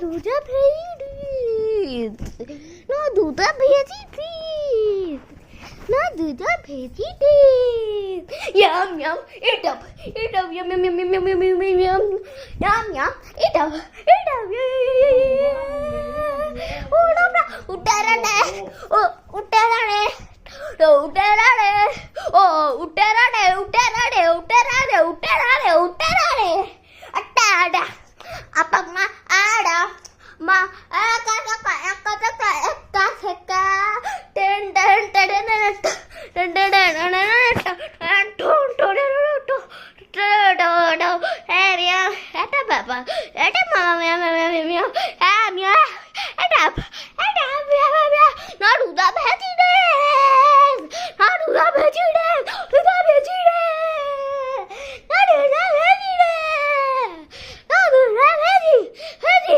দুধা ভেজি প্লিজ, না দুধা ভেজি প্লিজ, না দুধা ভেজি please. Yum yum, eat up, yum yum yum yum yum yum yum yum, yum yum, eat up, ഉട്ടേരടെ ഓ ഉട്ടേരടെ ഉട്ടേരടെ ഓ ഉട്ടേരടെ ഉട്ടേരടെ ഉട്ടേരടെ ഉട്ടേരടെ ഉട്ടേരടെ അട്ടാട അപ്പമ്മ ആട ma akaka ten ten ten area eta baba eta mama